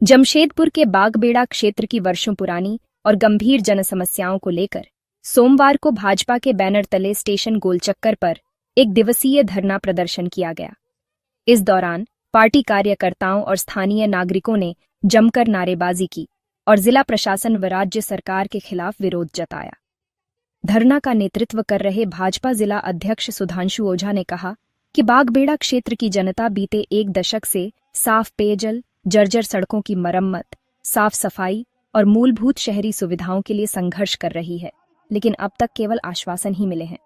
जमशेदपुर के बागबेड़ा क्षेत्र की वर्षों पुरानी और गंभीर जनसमस्याओं को लेकर सोमवार को भाजपा के बैनर तले स्टेशन गोलचक्कर पर एक दिवसीय धरना प्रदर्शन किया गया। इस दौरान पार्टी कार्यकर्ताओं और स्थानीय नागरिकों ने जमकर नारेबाजी की और जिला प्रशासन व राज्य सरकार के खिलाफ विरोध जताया। धरना का नेतृत्व कर रहे भाजपा जिला अध्यक्ष सुधांशु ओझा ने कहा कि बागबेड़ा क्षेत्र की जनता बीते एक दशक से साफ पेयजल, जर्जर सड़कों की मरम्मत, साफ सफाई और मूलभूत शहरी सुविधाओं के लिए संघर्ष कर रही है, लेकिन अब तक केवल आश्वासन ही मिले हैं।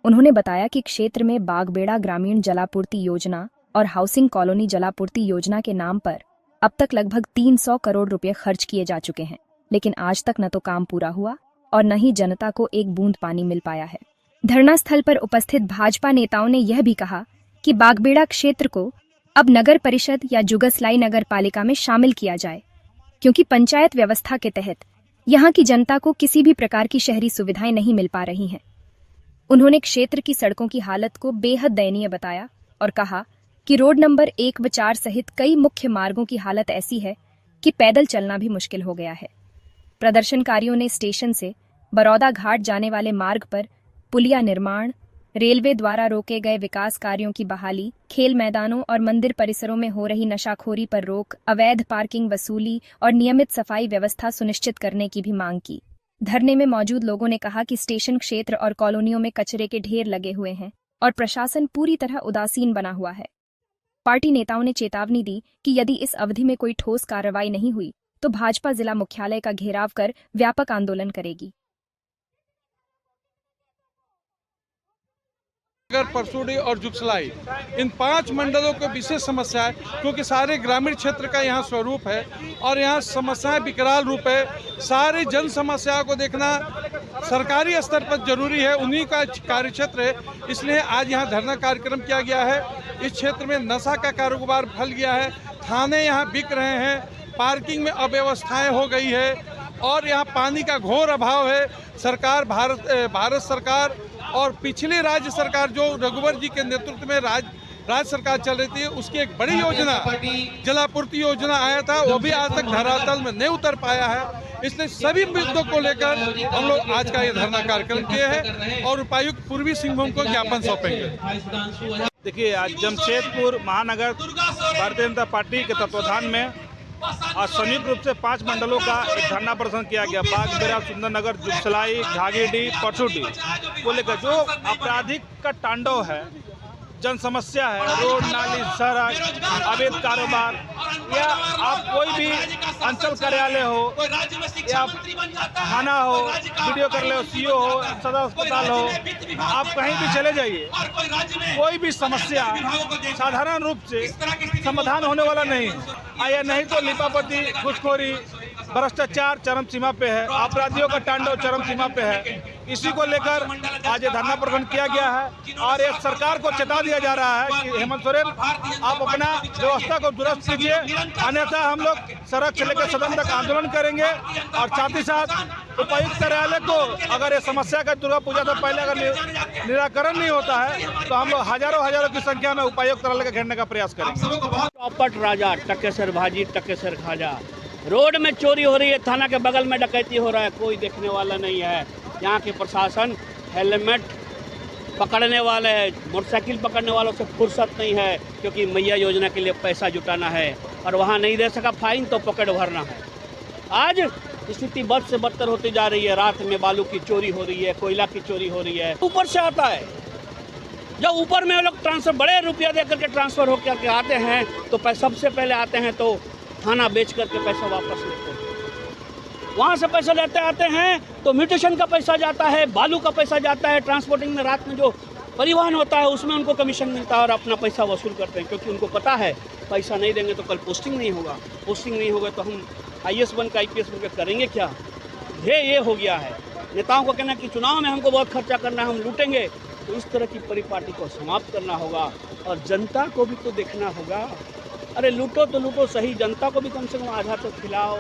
उन्होंने बताया कि क्षेत्र में बागबेड़ा ग्रामीण जलापूर्ति योजना और हाउसिंग कॉलोनी जलापूर्ति योजना के नाम पर अब तक लगभग 300 करोड़ रुपए खर्च किए जा चुके हैं, लेकिन आज तक न तो काम पूरा हुआ और न ही जनता को एक बूंद पानी मिल पाया है। धरना स्थल पर उपस्थित भाजपा नेताओं ने यह भी कहा कि बागबेड़ा क्षेत्र को अब नगर परिषद या जुगसलाई नगर पालिका में शामिल किया जाए, क्योंकि पंचायत व्यवस्था के तहत यहां की जनता को किसी भी प्रकार की शहरी सुविधाएं नहीं मिल पा रही हैं। उन्होंने क्षेत्र की सड़कों की हालत को बेहद दयनीय बताया और कहा कि रोड नंबर 1 व 4 सहित कई मुख्य मार्गों की हालत ऐसी है कि पैदल चलना भी मुश्किल हो गया है। प्रदर्शनकारियों ने स्टेशन से बरौदा घाट जाने वाले मार्ग पर पुलिया निर्माण, रेलवे द्वारा रोके गए विकास कार्यों की बहाली, खेल मैदानों और मंदिर परिसरों में हो रही नशाखोरी पर रोक, अवैध पार्किंग वसूली और नियमित सफाई व्यवस्था सुनिश्चित करने की भी मांग की। धरने में मौजूद लोगों ने कहा कि स्टेशन क्षेत्र और कॉलोनियों में कचरे के ढेर लगे हुए हैं और प्रशासन पूरी तरह उदासीन बना हुआ है। पार्टी नेताओं ने चेतावनी दी कि यदि इस अवधि में कोई ठोस कार्रवाई नहीं हुई तो भाजपा जिला मुख्यालय का घेराव कर व्यापक आंदोलन करेगी। परसूडी और जुगसलाई, इन 5 मंडलों को विशेष समस्या है, क्योंकि सारे ग्रामीण क्षेत्र का यहाँ स्वरूप है और यहाँ समस्याएं विकराल रूप है। सारी जन समस्याओं को देखना सरकारी स्तर पर जरूरी है, उन्हीं का कार्य क्षेत्र है, इसलिए आज यहाँ धरना कार्यक्रम किया गया है। इस क्षेत्र में नशा का कारोबार फैल गया है, थाने यहाँ बिक रहे हैं, पार्किंग में अव्यवस्थाएं हो गई है और यहाँ पानी का घोर अभाव है। सरकार भारत सरकार और पिछली राज्य सरकार जो रघुवर जी के नेतृत्व में राज्य सरकार चल रही थी, उसकी एक बड़ी योजना जलापूर्ति योजना आया था, वो भी आज तक धरातल में नहीं उतर पाया है। इसलिए सभी मुद्दों को लेकर हम लोग आज का ये धरना कार्यक्रम किए हैं और उपायुक्त पूर्वी सिंहभूम को ज्ञापन सौंपेंगे। देखिए, आज जमशेदपुर महानगर भारतीय जनता पार्टी के तत्वाधान में आज संयुक्त रूप से 5 मंडलों का एक धरना प्रदर्शन किया गया। बागबेड़ा, सुंदरनगर, जुगसलाई, घाघीडीह, परसूडी को लेकर जो आपराधिक का तांडव है, जन समस्या है, रोड नाली, सड़क, अवैध कारोबार, या आप कोई भी अंचल कार्यालय हो या थाना हो, वीडियो कार्यालय हो, सीओ हो, सदर अस्पताल हो, आप कहीं भी चले जाइए, कोई भी समस्या साधारण रूप से समाधान होने वाला नहीं है। या नहीं तो लिपापति, घूसखोरी, भ्रष्टाचार चरम सीमा पे है, अपराधियों का तांडव चरम सीमा पे है। इसी को लेकर आज ये धरना प्रदर्शन किया गया है और एक सरकार को चेता दिया जा रहा है कि हेमंत सोरेन, आप अपना व्यवस्था को दुरुस्त कीजिए, अन्यथा हम लोग सड़क से लेकर सदन तक आंदोलन करेंगे। और साथ ही साथ उपायुक्त कार्यालय को अगर ये समस्या का दुर्गा पूजा से पहले अगर निराकरण नहीं होता है तो हम लोग हजारों की संख्या में उपायुक्त कार्यालय को घेरने का प्रयास करेंगे। चौपट राजा, टकेसर भाजी, टकेसर खाजा, रोड में चोरी हो रही है, थाना के बगल में डकैती हो रहा है, कोई देखने वाला नहीं है। यहाँ के प्रशासन हेलमेट पकड़ने वाले हैं, मोटरसाइकिल पकड़ने वालों से फुर्सत नहीं है, क्योंकि मैया योजना के लिए पैसा जुटाना है और वहाँ नहीं दे सका फाइन तो पकड़ भरना है। आज स्थिति बद से बदतर होती जा रही है। रात में बालू की चोरी हो रही है, कोयला की चोरी हो रही है, ऊपर से आता है। जब ऊपर में लोग ट्रांसफर बड़े रुपया दे करके ट्रांसफर होकर के आते हैं तो सबसे पहले आते हैं तो थाना बेच करके पैसा वापस लेते हैं। वहाँ से पैसा लेते आते हैं तो म्यूटेशन का पैसा जाता है, बालू का पैसा जाता है, ट्रांसपोर्टिंग में रात में जो परिवहन होता है उसमें उनको कमीशन मिलता है और अपना पैसा वसूल करते हैं, क्योंकि उनको पता है पैसा नहीं देंगे तो कल पोस्टिंग नहीं होगा, पोस्टिंग नहीं होगा तो हम IAS बन के IPS बन के करेंगे क्या। ये हो गया है। नेताओं को कहना कि चुनाव में हमको बहुत खर्चा करना है, हम लूटेंगे, तो इस तरह की परिपाटी को समाप्त करना होगा और जनता को भी तो देखना होगा। अरे लूटो तो लूटो सही, जनता को भी कम से कम आधा तो खिलाओ।